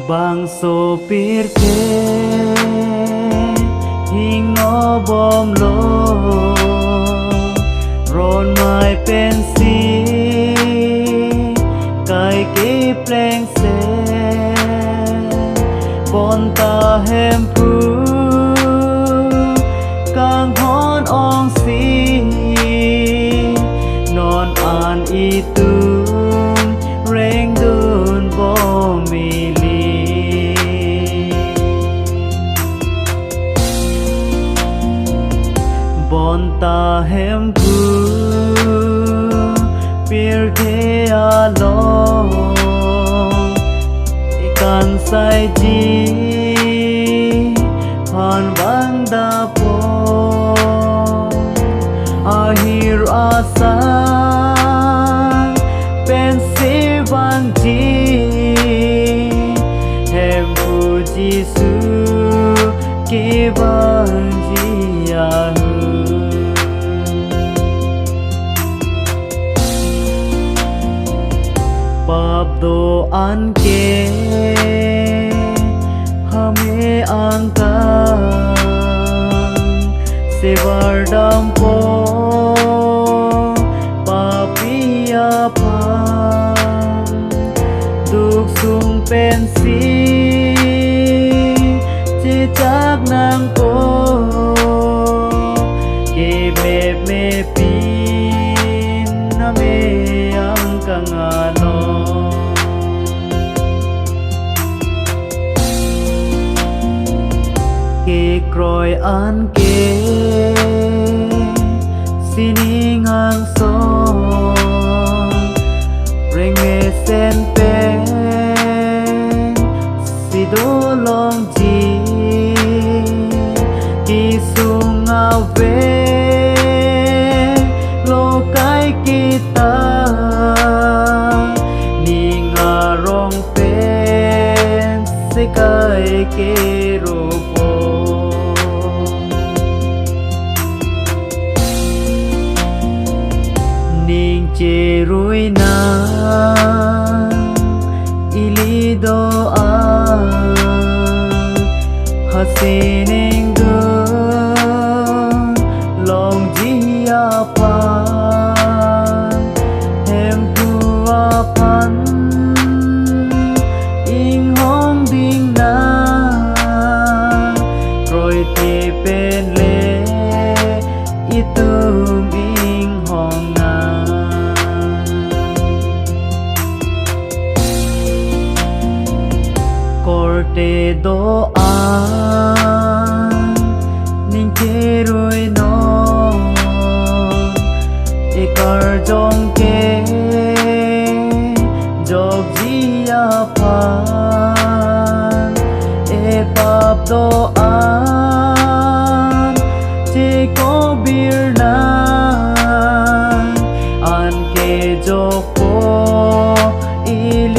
bang sopir ke hingo bom lo ron mai pen si kai ke pleng se bon ta hem pu kang hon ong si non an i tu reng dun bo mi bon ta hem pu pir the a lo ikan sai ji phan vang da po ahir asa pen se vang ji hem pu jisu ke vang ji a bab do an ke hame angka sevar dam po papia pa duk sung pen si che chak nang po ke me pin na me angka ngalo ke kroi an ke sining ang song reng me sen pen si do long ji ki sung a ve lo kai kita ni nga rong pen se kai ke ro che rui na ili do a ha se ning do long ji a pa hem tu a pan ing hong ding na rồi te pen le itum ing hong na corte do an ning ke roi no ekar jong ke jog ji a pan e pap do an che ko bir na an ke jok po il